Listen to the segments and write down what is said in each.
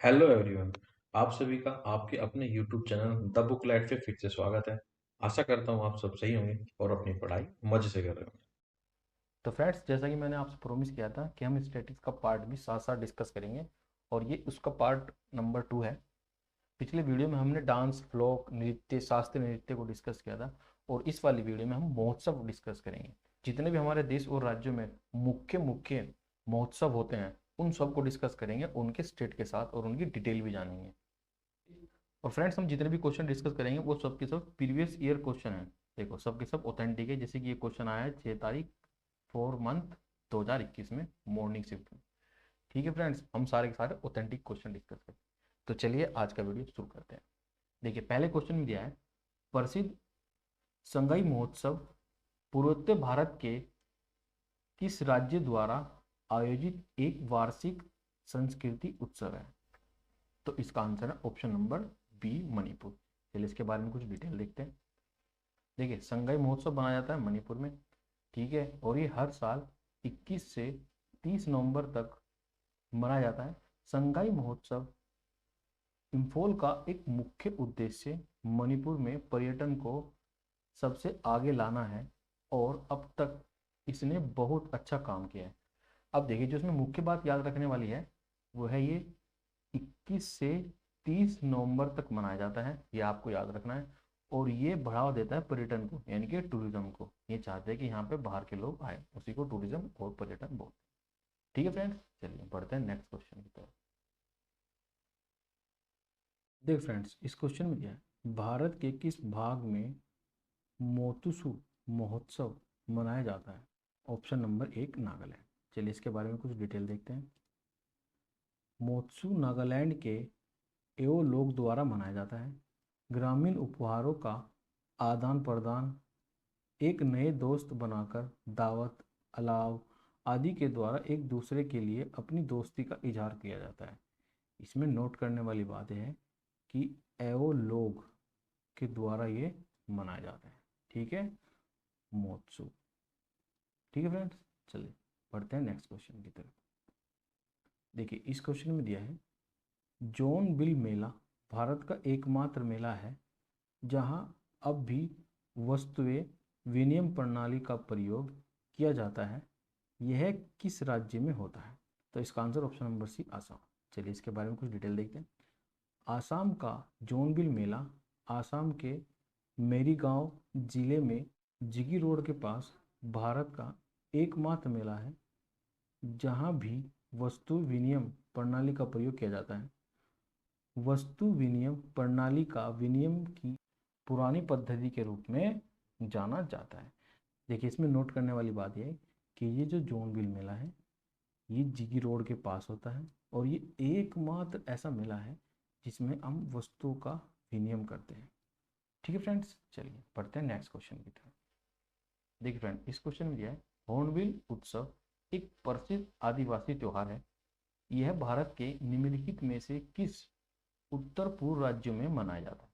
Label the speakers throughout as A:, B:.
A: Hello everyone. आप सभी का आपके अपने YouTube channel the book light पे फिर से स्वागत है। आशा करता हूँ आप सब सही होंगे और अपनी पढ़ाई मजे से कर रहे होंगे।
B: तो फ्रेंड्स, जैसा कि मैंने आपसे प्रॉमिस किया था कि हम स्टैटिक्स का पार्ट भी साथ साथ डिस्कस करेंगे और ये उसका पार्ट नंबर 2 है। पिछले वीडियो में हमने डांस, फ्लोक नृत्य, शास्त्रीय नृत्य को डिस्कस किया था और इस वाली वीडियो में हम महोत्सव डिस्कस करेंगे। जितने भी हमारे देश और राज्यों में मुख्य मुख्य महोत्सव होते हैं उन सब को डिस्कस करेंगे, उनके स्टेट के साथ, और उनकी डिटेल भी जानेंगे। और फ्रेंड्स, हम जितने भी क्वेश्चन डिस्कस करेंगे वो सब के सब प्रीवियस ईयर क्वेश्चन है। देखो, सब के सब ऑथेंटिक है। जैसे कि ये क्वेश्चन आया है 6 तारीख 4 मंथ 2021 में, मॉर्निंग शिफ्ट में। ठीक है फ्रेंड्स, हम सारे के सारे ऑथेंटिक क्वेश्चन डिस्कस करते हैं। तो चलिए आज का वीडियो शुरू करते हैं। देखिए, पहले क्वेश्चन में दिया है, प्रसिद्ध संगाई महोत्सव पूर्वोत्तर भारत के किस राज्य द्वारा आयोजित एक वार्षिक संस्कृति उत्सव है? तो इसका आंसर है ऑप्शन नंबर बी, मणिपुर। चलिए इसके बारे में कुछ डिटेल देखते हैं। देखिए, संगाई महोत्सव मनाया जाता है मणिपुर में। ठीक है, और ये हर साल 21 से 30 नवंबर तक मनाया जाता है। संगाई महोत्सव इम्फॉल का एक मुख्य उद्देश्य मणिपुर में पर्यटन को सबसे आगे लाना है और अब तक इसने बहुत अच्छा काम किया है। अब देखिए, जो इसमें मुख्य बात याद रखने वाली है वो है ये 21 से 30 नवंबर तक मनाया जाता है, ये आपको याद रखना है। और ये बढ़ावा देता है पर्यटन को, यानी कि टूरिज्म को। ये चाहते हैं कि यहाँ पे बाहर के लोग आए, उसी को टूरिज्म और पर्यटन बोलते हैं। ठीक है फ्रेंड्स, चलिए बढ़ते हैं नेक्स्ट क्वेश्चन की तरफ। देख फ्रेंड्स, इस क्वेश्चन में क्या है, भारत के किस भाग में मोतुसु महोत्सव मनाया जाता है? Option number 1, Nagaland. चलिए इसके बारे में कुछ डिटेल देखते हैं। मोत्सु नागालैंड के एओ लोग द्वारा मनाया जाता है। ग्रामीण उपहारों का आदान प्रदान, एक नए दोस्त बनाकर दावत, अलाव आदि के द्वारा एक दूसरे के लिए अपनी दोस्ती का इजहार किया जाता है। इसमें नोट करने वाली बात यह है कि एओ लोग के द्वारा ये मनाया जाता है। ठीक है, मोत्सु। ठीक है फ्रेंड्स, चलिए बढ़ते हैं नेक्स्ट क्वेश्चन की तरफ। देखिए, इस क्वेश्चन में दिया है, जॉन बिल मेला भारत का एकमात्र मेला है जहां अब भी वस्तुएं विनिमय प्रणाली का प्रयोग किया जाता है। यह किस राज्य में होता है? तो इसका answer option number C, Assam. चलिए इसके बारे में कुछ डिटेल देखते हैं। आसाम का जोनबिल मेला आसाम के मेरीगांव जिले में जिगी रोड के पास भारत का एकमात्र मेला है जहां भी वस्तु विनिमय प्रणाली का प्रयोग किया जाता है। वस्तु विनिमय प्रणाली का विनिमय की पुरानी पद्धति के रूप में जाना जाता है। देखिए, इसमें नोट करने वाली बात यह है कि ये जो जोनबिल मेला है ये जिगी रोड के पास होता है और ये एकमात्र ऐसा मेला है जिसमें हम वस्तुओं का विनिमय करते हैं। ठीक है फ्रेंड्स, चलिए पढ़ते हैं नेक्स्ट क्वेश्चन की तरफ। देखिए फ्रेंड, इस क्वेश्चन में दिया है, हॉर्नबिल उत्सव एक प्रसिद्ध आदिवासी त्योहार है। यह भारत के निम्नलिखित में से किस उत्तर पूर्व राज्यों में मनाया जाता है?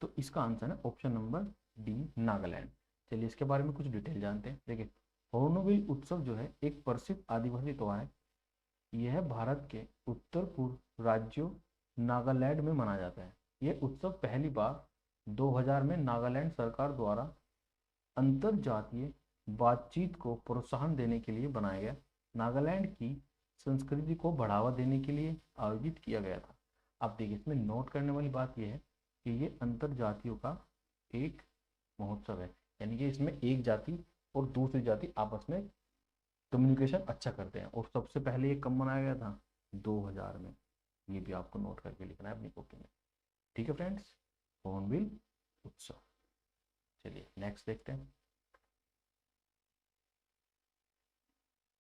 B: तो इसका आंसर है ऑप्शन नंबर डी, नागालैंड। चलिए इसके बारे में कुछ डिटेल जानते हैं। देखिए, हॉर्नबिल उत्सव जो है एक प्रसिद्ध आदिवासी त्योहार है। यह भारत के उत्तर पूर्व राज्यों नागालैंड में मनाया जाता है। यह उत्सव पहली बार 2000 में नागालैंड सरकार द्वारा अंतर जातीय बातचीत को प्रोत्साहन देने के लिए बनाया गया, नागालैंड की संस्कृति को बढ़ावा देने के लिए आयोजित किया गया था। अब देखिए, इसमें नोट करने वाली बात यह है कि ये अंतर जातियों का एक महोत्सव है, यानी कि इसमें एक जाति और दूसरी जाति आपस में कम्युनिकेशन अच्छा करते हैं। और सबसे पहले ये कब मनाया गया था? 2000 में। ये भी आपको नोट करके लिखना है अपनी कॉपी में। ठीक है फ्रेंड्स, हॉर्नबिल उत्सव। चलिए नेक्स्ट देखते हैं,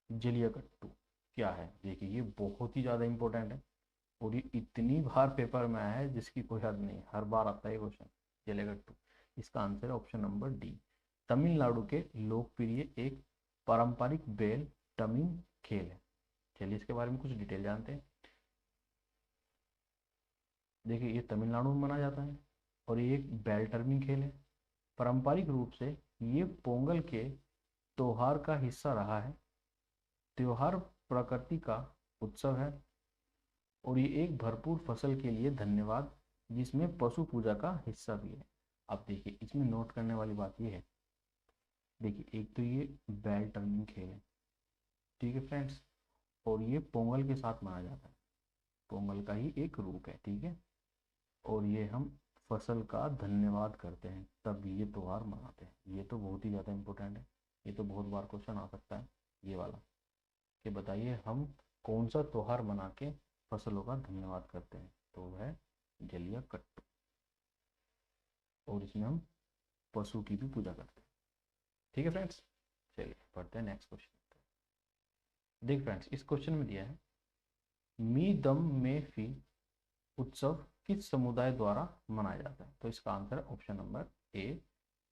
B: जलियाकट्टू क्या है? देखिए, ये बहुत ही ज़्यादा इंपॉर्टेंट है और ये इतनी बार पेपर में आया है जिसकी कोई हद नहीं, हर बार आता है क्वेश्चन। जलियाकट्टू, इसका आंसर है ऑप्शन नंबर डी, तमिलनाडु के लोकप्रिय एक पारंपरिक बेल टमिंग खेल है। चलिए इसके बारे में कुछ डिटेल जानते हैं। देखिए, ये तमिलनाडु में मनाया जाता है और ये एक बेल टर्मिंग खेल है। पारंपरिक रूप से ये पोंगल के त्योहार का हिस्सा रहा है। त्योहार प्रकृति का उत्सव है और ये एक भरपूर फसल के लिए धन्यवाद जिसमें पशु पूजा का हिस्सा भी है। अब देखिए इसमें नोट करने वाली बात ये है, देखिए एक तो ये बैल टर्निंग खेल है, ठीक है फ्रेंड्स, और ये पोंगल के साथ मनाया जाता है, पोंगल का ही एक रूप है, ठीक है। और ये हम फसल का धन्यवाद करते हैं तब ये त्यौहार मनाते हैं। ये तो बहुत ही ज़्यादा इम्पोर्टेंट है, ये तो बहुत बार क्वेश्चन आ सकता है ये वाला, कि बताइए हम कौन सा त्यौहार मना के फसलों का धन्यवाद करते हैं, तो वह है जलिया कट्टू, और इसमें हम पशु की भी पूजा करते हैं, ठीक है फ्रेंड्स। चलिए पढ़ते हैं नेक्स्ट क्वेश्चन। देख फ्रेंड्स इस क्वेश्चन में दिया है, मी दम में फी उत्सव किस समुदाय द्वारा मनाया जाता है, तो इसका आंसर है ऑप्शन नंबर ए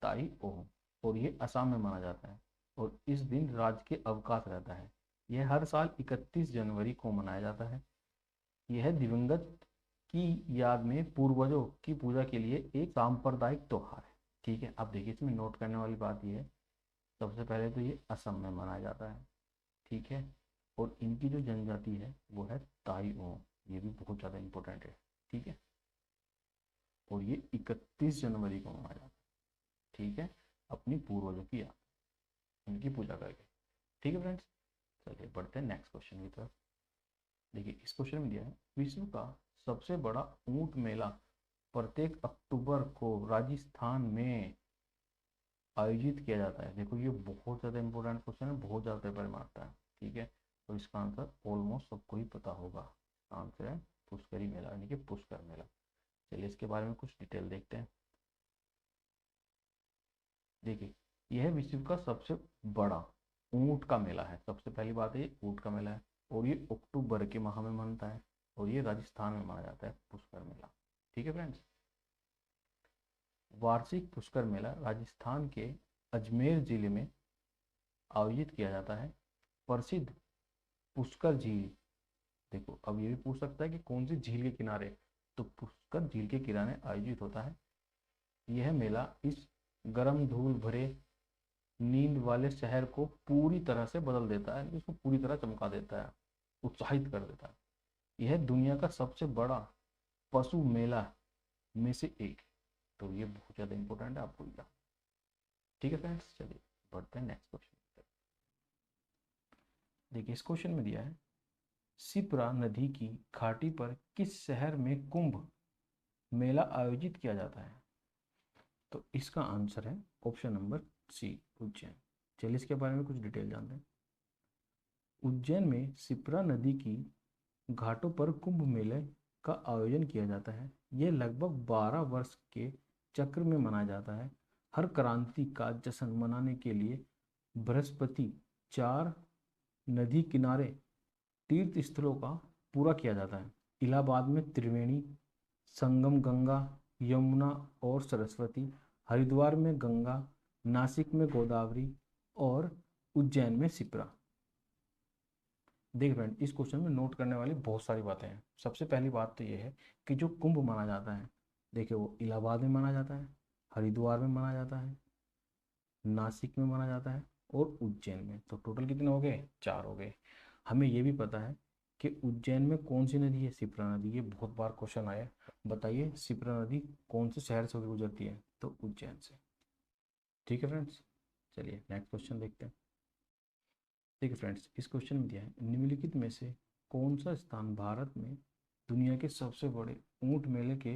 B: ताई ओह, और ये असम में माना जाता है, और इस दिन राज्य के अवकाश रहता है। यह हर साल 31 जनवरी को मनाया जाता है। यह दिवंगत की याद में पूर्वजों की पूजा के लिए एक सांप्रदायिक त्योहार है, ठीक है। अब देखिए इसमें नोट करने वाली बात यह है, सबसे पहले तो ये असम में मनाया जाता है, ठीक है, और इनकी जो जनजाति है वो है ताई ओ, ये भी बहुत ज़्यादा इम्पोर्टेंट है, ठीक है, और ये 31 जनवरी को मनाया जाता है, ठीक है, अपनी पूर्वजों की याद, उनकी पूजा करके, ठीक है फ्रेंड्स। चलिए बढ़ते हैं नेक्स्ट क्वेश्चन की तरफ। देखिए इस क्वेश्चन में दिया है, विश्व का सबसे बड़ा ऊंट मेला प्रत्येक अक्टूबर को राजस्थान में आयोजित किया जाता है। देखो ये बहुत ज़्यादा इंपॉर्टेंट क्वेश्चन है, बहुत ज़्यादा पेपर में आता है, ठीक है, तो इसका आंसर ऑलमोस्ट सबको ही पता होगा, आंसर है पुष्करी मेला यानी कि पुष्कर मेला। चलिए इसके बारे में कुछ डिटेल देखते हैं। देखिए यह विश्व का सबसे बड़ा ऊंट का मेला है, सबसे पहली बात है ये ऊंट का मेला है, और ये अक्टूबर के माह में मनता है, और ये राजस्थान में माना जाता है पुष्कर मेला, ठीक है फ्रेंड्स। वार्षिक पुष्कर मेला राजस्थान के अजमेर जिले में आयोजित किया जाता है। प्रसिद्ध पुष्कर झील, देखो अब ये भी पूछ सकता है कि कौन सी झील के किनारे, तो पुष्कर झील के किनारे आयोजित होता है। यह मेला इस गर्म धूल भरे नींद वाले शहर को पूरी तरह से बदल देता है, इसको पूरी तरह चमका देता है, उत्साहित कर देता है। यह दुनिया का सबसे बड़ा पशु मेला में से एक है, तो ये बहुत ज़्यादा इंपॉर्टेंट है आपको याद, ठीक है फ्रेंड्स। चलिए बढ़ते हैं नेक्स्ट क्वेश्चन। देखिए इस क्वेश्चन में दिया है, शिप्रा नदी की घाटी पर किस शहर में कुंभ मेला आयोजित किया जाता है, तो इसका आंसर है ऑप्शन नंबर सी उज्जैन। चलिए इसके बारे में कुछ डिटेल जानते हैं। उज्जैन में शिप्रा नदी की घाटों पर कुंभ मेले का आयोजन किया जाता है। यह लगभग 12 वर्ष के चक्र में मनाया जाता है। हर क्रांति का जश्न मनाने के लिए बृहस्पति 4 नदी किनारे तीर्थ स्थलों का पूरा किया जाता है। इलाहाबाद में त्रिवेणी संगम, गंगा यमुना और सरस्वती, हरिद्वार में गंगा, नासिक में गोदावरी और उज्जैन में शिप्रा। देख फ्रेंड इस क्वेश्चन में नोट करने वाली बहुत सारी बातें हैं। सबसे पहली बात तो ये है कि जो कुंभ माना जाता है, देखिए वो इलाहाबाद में माना जाता है, हरिद्वार में माना जाता है, नासिक में माना जाता है और उज्जैन में। तो टोटल कितने हो गए, 4 हो गए। हमें ये भी पता है कि उज्जैन में कौन सी नदी है, शिप्रा नदी, ये बहुत बार क्वेश्चन आया। बताइए शिप्रा नदी कौन से शहर से होकर गुजरती है, तो उज्जैन से, ठीक है फ्रेंड्स। चलिए नेक्स्ट क्वेश्चन देखते हैं। देखिए फ्रेंड्स इस क्वेश्चन में दिया है, निम्नलिखित में से कौन सा स्थान भारत में दुनिया के सबसे बड़े ऊंट मेले के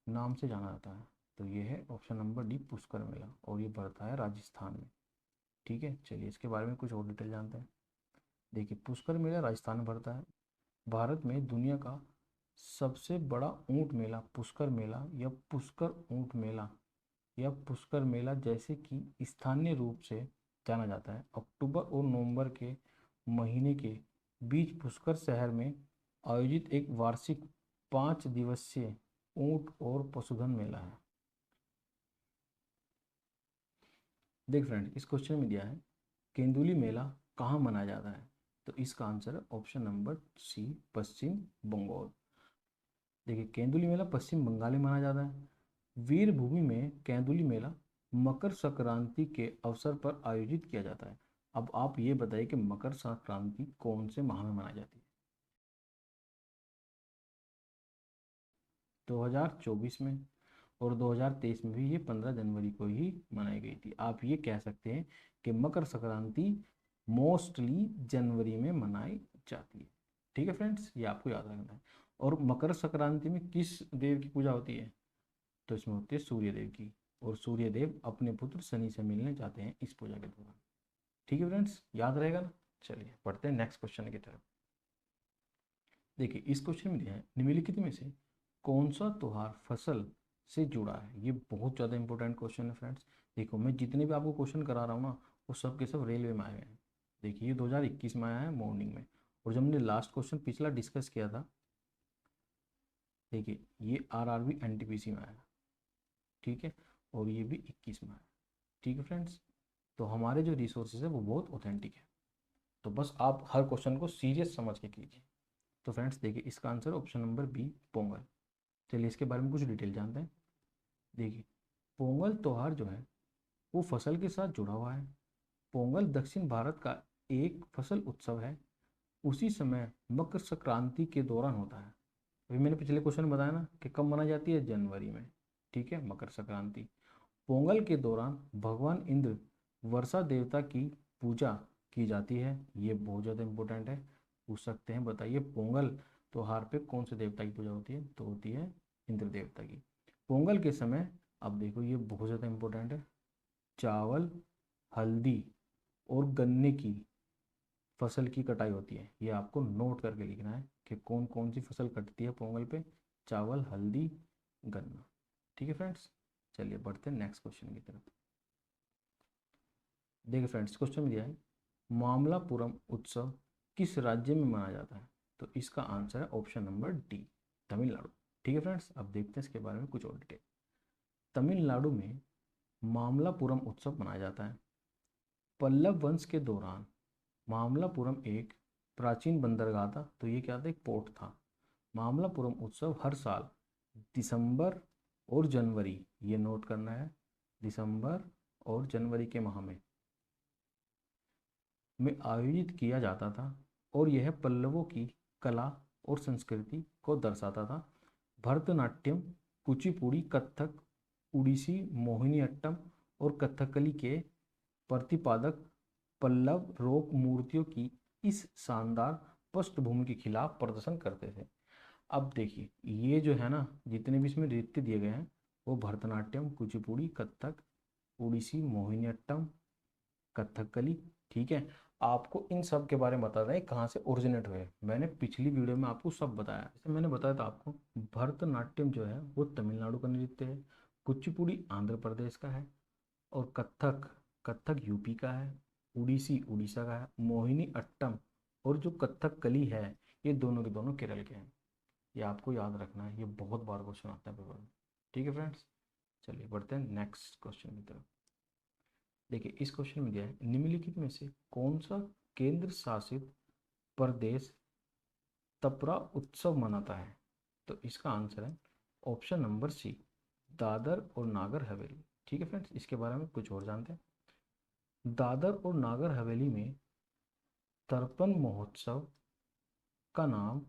B: नाम से जाना जाता है, तो ये है ऑप्शन नंबर डी पुष्कर मेला, और ये पड़ता है राजस्थान में, ठीक है। चलिए इसके बारे में कुछ और डिटेल जानते हैं। देखिए पुष्कर मेला राजस्थान में पड़ता है। भारत में दुनिया का सबसे बड़ा ऊंट मेला पुष्कर मेला या पुष्कर ऊंट मेला या पुष्कर मेला जैसे कि स्थानीय रूप से जाना जाता है, अक्टूबर और नवंबर के महीने के बीच पुष्कर शहर में आयोजित एक वार्षिक 5 दिवसीय ऊंट और पशुधन मेला है। देख फ्रेंड इस क्वेश्चन में दिया है, केंदुली मेला कहाँ मनाया जाता है, तो इसका आंसर है ऑप्शन नंबर सी पश्चिम बंगाल। देखिए केंदुली मेला पश्चिम बंगाल में माना जाता है। वीरभूमि में केंदुली मेला मकर संक्रांति के अवसर पर आयोजित किया जाता है। अब आप ये बताइए कि मकर संक्रांति कौन से माह में मनाई जाती है, 2024 में और 2023 में भी ये 15 जनवरी को ही मनाई गई थी। आप ये कह सकते हैं कि मकर संक्रांति मोस्टली जनवरी में मनाई जाती है। ठीक है फ्रेंड्स, ये आपको याद रखना है। और मकर संक्रांति में किस देव की पूजा होती है? तो इसमें होती है सूर्य देव की, और सूर्य देव अपने पुत्र शनि से मिलने जाते हैं इस पूजा के दौरान। ठीक है फ्रेंड्स, याद रहेगा ना। चलिए पढ़ते हैं नेक्स्ट क्वेश्चन की तरफ। देखिए इस क्वेश्चन में दिया है निम्नलिखित में से कौन सा त्योहार फसल से जुड़ा है? ये बहुत ज़्यादा इंपॉर्टेंट क्वेश्चन है फ्रेंड्स। देखो मैं जितने भी आपको क्वेश्चन करा रहा हूँ ना, वो सब के सब रेलवे में आए हुए हैं। देखिए ये 2021 में आया है मॉर्निंग में, और जब हमने लास्ट क्वेश्चन पिछला डिस्कस किया था, देखिए ये आरआरबी एनटीपीसी में आया। ठीक है, और ये भी 21 में आया। ठीक है फ्रेंड्स, तो हमारे जो रिसोर्सेज है वो बहुत ऑथेंटिक है। तो बस आप हर क्वेश्चन को सीरियस समझ के कीजिए। तो फ्रेंड्स देखिए इसका answer option number B Pongal. चलिए इसके बारे में कुछ डिटेल जानते हैं। देखिए पोंगल त्योहार जो है वो फसल के साथ जुड़ा हुआ है। पोंगल दक्षिण भारत का एक फसल उत्सव है। उसी समय मकर संक्रांति के दौरान होता है। अभी मैंने पिछले क्वेश्चन में बताया ना कि कब मनाई जाती है? जनवरी में। ठीक है, मकर संक्रांति। पोंगल के दौरान भगवान इंद्र वर्षा देवता की पूजा की जाती है। ये बहुत ज़्यादा इंपॉर्टेंट है, पूछ सकते हैं। बताइए पोंगल त्योहार पे कौन से देवता की पूजा होती है? तो होती है इंद्र देवता की। पोंगल के समय, अब देखो ये बहुत ज़्यादा इंपॉर्टेंट है, चावल, हल्दी और गन्ने की फसल की कटाई होती है। ये आपको नोट करके लिखना है कि कौन कौन सी फसल कटती है पोंगल पे। चावल, हल्दी, गन्ना। ठीक है फ्रेंड्स, चलिए बढ़ते हैं नेक्स्ट क्वेश्चन की तरफ। देखिए फ्रेंड्स क्वेश्चन में दिया है मामलापुरम उत्सव किस राज्य में मनाया जाता है? तो इसका आंसर है ऑप्शन नंबर डी, तमिलनाडु। ठीक है फ्रेंड्स, अब देखते हैं इसके बारे में कुछ और डिटेल। तमिलनाडु में मामलापुरम उत्सव मनाया जाता है। पल्लव वंश के दौरान मामलापुरम एक प्राचीन बंदरगाह था। तो ये क्या था? एक पोर्ट था। मामलापुरम उत्सव हर साल दिसंबर और जनवरी, ये नोट करना है, दिसंबर और जनवरी के माह में आयोजित किया जाता था, और यह पल्लवों की कला और संस्कृति को दर्शाता था। भरतनाट्यम, कुचिपुड़ी, कथक, उड़ीसी, मोहिनीअट्टम और कथकली के प्रतिपादक पल्लव रोक मूर्तियों की इस शानदार पृष्ठभूमि के खिलाफ प्रदर्शन करते थे। अब देखिए ये जो है ना, जितने भी इसमें नृत्य दिए गए हैं वो भरतनाट्यम, कुचिपुड़ी, कथक, उड़ीसी, मोहिनीअट्टम, कथकली। ठीक है, आपको इन सब के बारे में बताना है कहाँ से ओरिजिनेट हुए। मैंने पिछली वीडियो में आपको सब बताया। जैसे मैंने बताया था आपको, भरतनाट्यम जो है वो तमिलनाडु का नृत्य है, कुचिपुड़ी आंध्र प्रदेश का है, और कथक, कथक यूपी का है, उड़ीसी उड़ीसा का है, मोहिनी अट्टम और जो कथक कली है ये दोनों के दोनों केरल के हैं। ये आपको याद रखना है, ये बहुत बार क्वेश्चन आता है पेपर में। ठीक है फ्रेंड्स, चलिए बढ़ते हैं नेक्स्ट क्वेश्चन की तरफ। देखिए इस क्वेश्चन में दिया है निम्नलिखित में से कौन सा केंद्र शासित प्रदेश तपरा उत्सव मनाता है? तो इसका आंसर है ऑप्शन नंबर सी, दादर और नागर हवेली। ठीक है फ्रेंड्स, इसके बारे में कुछ और जानते हैं। दादर और नागर हवेली में तर्पण महोत्सव का नाम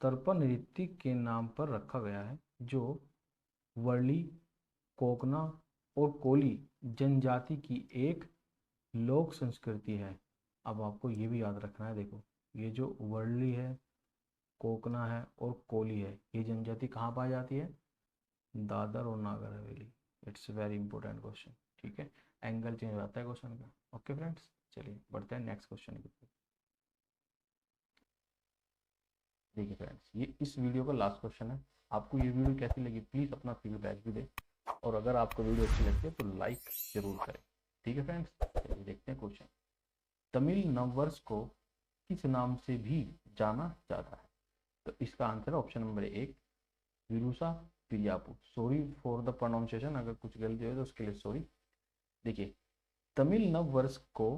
B: तर्पण नृत्य के नाम पर रखा गया है, जो वर्ली, कोकना और कोली जनजाति की एक लोक संस्कृति है। अब आपको ये भी याद रखना है, देखो ये जो वर्ली है, कोकना है और कोली है, ये जनजाति कहाँ पाई जाती है? दादर और Nagar Haveli. It's very important question. ठीक है, एंगल चेंज हो जाता है क्वेश्चन का। ओके फ्रेंड्स, चलिए बढ़ते हैं नेक्स्ट क्वेश्चन की तरफ। देखिए फ्रेंड्स ये इस वीडियो का लास्ट क्वेश्चन है। आपको ये वीडियो कैसी लगी प्लीज़ अपना फीडबैक भी दें, और अगर आपको वीडियो अच्छी लगती है तो लाइक जरूर करें। ठीक है फ्रेंड्स, चलिए देखते हैं क्वेश्चन। तमिल नववर्ष को किस नाम से भी जाना जाता है? तो इसका आंसर है ऑप्शन नंबर एक, विरुसा पिरियापू। सॉरी फॉर द प्रोनाउंसिएशन, अगर कुछ गलती हो तो उसके लिए सॉरी। देखिए तमिल नव वर्ष को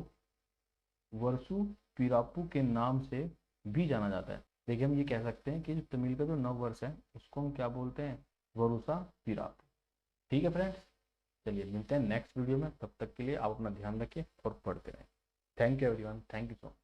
B: वर्षु पिरापू के नाम से भी जाना जाता है। देखिए हम ये कह सकते हैं कि जो तमिल का जो नव वर्ष है उसको हम क्या बोलते हैं? वरुसा पिरापू। ठीक है फ्रेंड्स, चलिए मिलते हैं नेक्स्ट वीडियो में। तब तक के लिए आप अपना ध्यान रखिए और पढ़ते रहें। Thank you everyone, thank you so much.